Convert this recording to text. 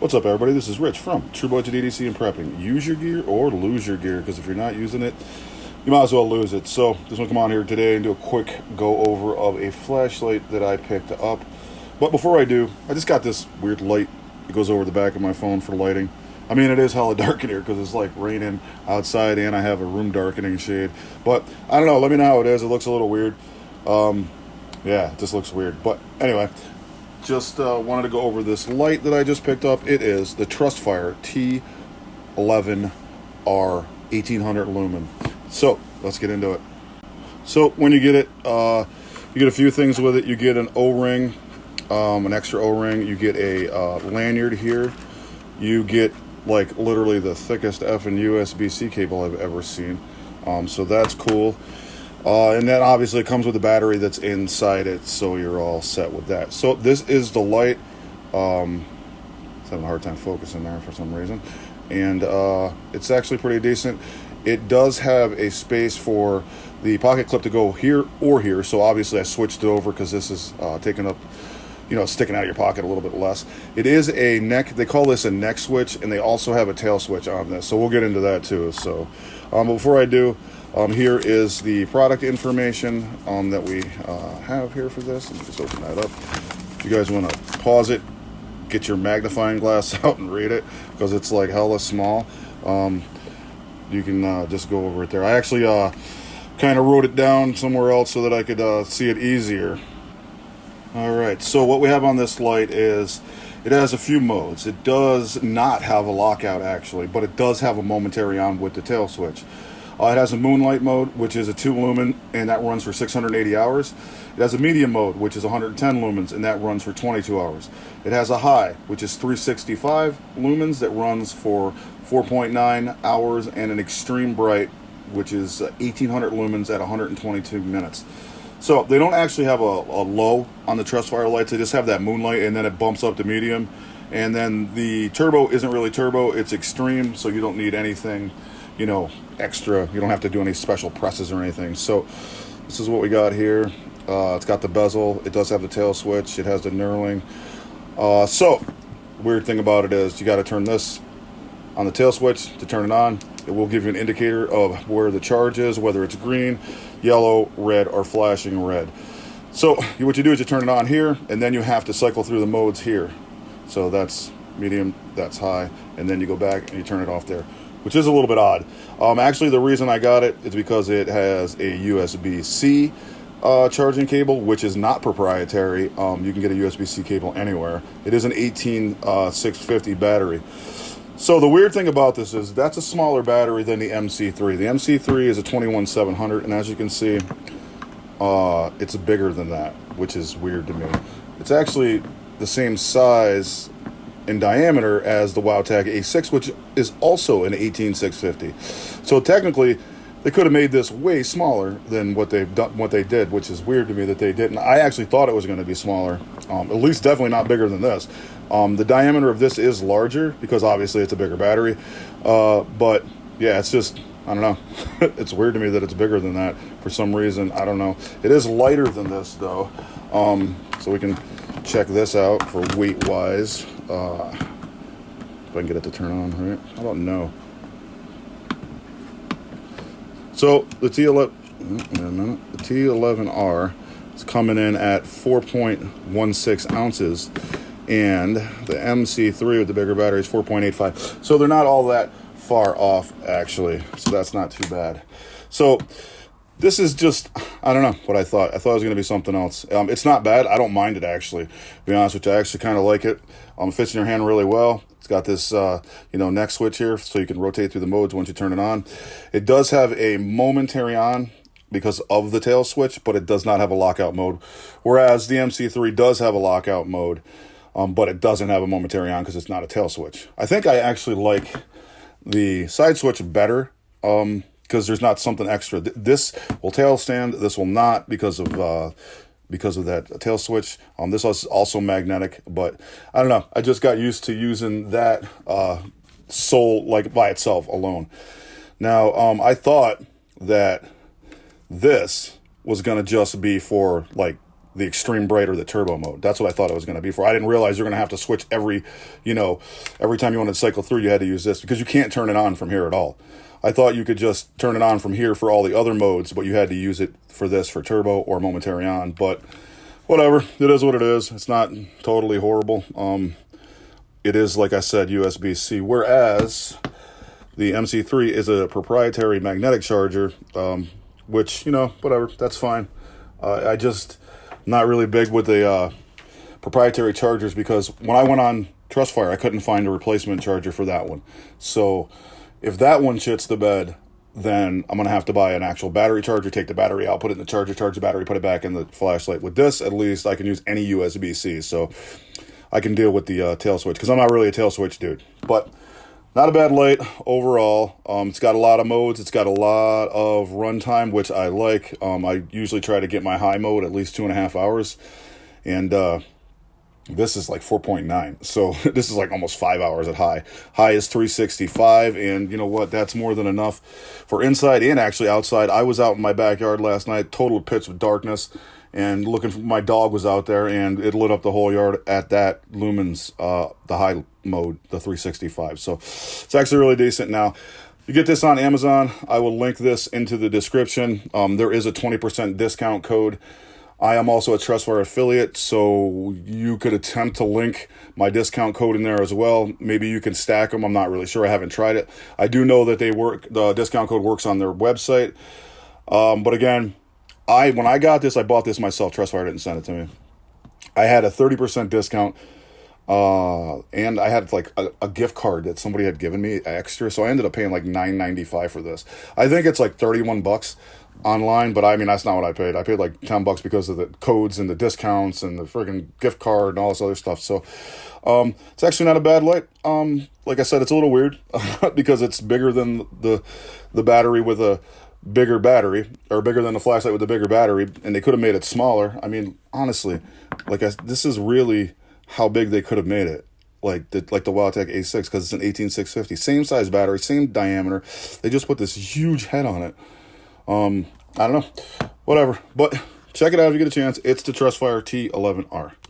What's up, everybody? This is Rich from True Budget EDC and Prepping. Use your gear or lose your gear, because if you're not using it, you might as well lose it. So, just want to come on here today and do a quick go over of a flashlight that I picked up. But before I do, I just got this weird light that goes over the back of my phone for lighting. I mean, it is hella dark in here because it's like raining outside and I have a room darkening shade. But I don't know. Let me know how it is. It looks a little weird. Yeah, it just looks weird. But anyway, just wanted to go over this light that I just picked up. It is the Trustfire T11R 1800 lumen. So let's get into it. So when you get it, you get a few things with it. You get an O-ring, an extra O-ring. You get a lanyard here. You get like literally the thickest effing USB-C cable I've ever seen. So that's cool. And then obviously it comes with a battery that's inside it, so you're all set with that. So this is the light. It's having a hard time focusing there for some reason. And it's actually pretty decent. It does have a space for the pocket clip to go here or here. So obviously I switched it over because this is taking up, sticking out of your pocket a little bit less. It is a neck, they call this a neck switch, and they also have a tail switch on this. So we'll get into that too. So before I do, here is the product information that we have here for this. Let me just open that up. If you guys want to pause it, get your magnifying glass out and read it, because it's like hella small. You can just go over it there. I actually kind of wrote it down somewhere else so that I could see it easier. Alright, so what we have on this light is it has a few modes. It does not have a lockout actually, but it does have a momentary on with the tail switch. It has a moonlight mode, which is a 2 lumen, and that runs for 680 hours. It has a medium mode, which is 110 lumens, and that runs for 22 hours. It has a high, which is 365 lumens, that runs for 4.9 hours, and an extreme bright, which is 1800 lumens at 122 minutes. So they don't actually have a low on the Trustfire lights. They just have that moonlight, and then it bumps up to medium. And then the turbo isn't really turbo, it's extreme, so you don't need anything extra. You don't have to do any special presses or anything. So this is what we got here. It's got the bezel. It does have the tail switch. It has the knurling. So weird thing about it is you got to turn this on the tail switch to turn it on. It will give you an indicator of where the charge is, whether it's green, yellow, red, or flashing red. So what you do is you turn it on here, and then you have to cycle through the modes here. So that's medium, that's high, and then you go back and you turn it off there, which is a little bit odd. Actually, the reason I got it is because it has a USB-C charging cable, which is not proprietary. You can get a USB-C cable anywhere. It is an 18650 battery. So the weird thing about this is that's a smaller battery than the MC3. The MC3 is a 21700, and as you can see, it's bigger than that, which is weird to me. It's actually the same size in diameter as the WowTag A6, which is also an 18650. So technically, they could have made this way smaller than what they did, which is weird to me that they didn't. I actually thought it was going to be smaller, at least definitely not bigger than this. The diameter of this is larger because obviously it's a bigger battery, but yeah, it's just, I don't know. It's weird to me that it's bigger than that for some reason. I don't know. It is lighter than this though, so we can check this out for weight wise. If I can get it to turn on, right? How about no? So the T11R is coming in at 4.16 ounces, and the MC3 with the bigger battery is 4.85. So they're not all that far off actually. So that's not too bad. So this is just, I don't know what I thought. I thought it was going to be something else. It's not bad. I don't mind it, actually. To be honest with you, I actually kind of like it. It fits in your hand really well. It's got this, neck switch here, so you can rotate through the modes once you turn it on. It does have a momentary on because of the tail switch, but it does not have a lockout mode. Whereas the MC3 does have a lockout mode, but it doesn't have a momentary on because it's not a tail switch. I think I actually like the side switch better, because there's not something extra. This will tail stand. This will not because of that tail switch. This is also magnetic, but I don't know. I just got used to using that sole like by itself alone. Now, I thought that this was gonna just be for like the extreme bright or the turbo mode. That's what I thought it was going to be for. I didn't realize you're going to have to switch every time you wanted to cycle through, you had to use this, because you can't turn it on from here at all. I thought you could just turn it on from here for all the other modes, but you had to use it for this, for turbo or momentary on. But whatever, it is what it is. It's not totally horrible. It is, like I said, USB-C, whereas the MC3 is a proprietary magnetic charger, which, whatever, that's fine. I just not really big with the proprietary chargers, because when I went on Trustfire, I couldn't find a replacement charger for that one. So if that one shits the bed, then I'm going to have to buy an actual battery charger, take the battery out, put it in the charger, charge the battery, put it back in the flashlight. With this, at least, I can use any USB-C, so I can deal with the tail switch, because I'm not really a tail switch dude. But not a bad light overall. It's got a lot of modes. It's got a lot of runtime, which I like. I usually try to get my high mode at least 2.5 hours. And this is like 4.9. So this is like almost 5 hours at high. High is 365. And you know what? That's more than enough for inside and actually outside. I was out in my backyard last night, total pitch of darkness. And looking for my dog was out there, and it lit up the whole yard at that lumens, the high mode, the 365. So it's actually really decent. Now, you get this on Amazon. I will link this into the description. There is a 20% discount code. I am also a Trustfire affiliate, so you could attempt to link my discount code in there as well. Maybe you can stack them. I'm not really sure. I haven't tried it. I do know that they work. The discount code works on their website. But again, when I got this, I bought this myself. Trustfire didn't send it to me. I had a 30% discount, and I had like a gift card that somebody had given me extra, so I ended up paying like $9.95 for this. I think it's like $31 online, but I mean, that's not what I paid. I paid like $10 because of the codes and the discounts and the friggin' gift card and all this other stuff. So it's actually not a bad light. Like I said, it's a little weird because it's bigger than the battery with a bigger battery, or bigger than the flashlight with a bigger battery, and they could have made it smaller. I mean, honestly, this is really how big they could have made it, like the Wildtech A6, because it's an 18650, same size battery, same diameter. They just put this huge head on it. I don't know, whatever, but check it out if you get a chance. It's the Trustfire T11R.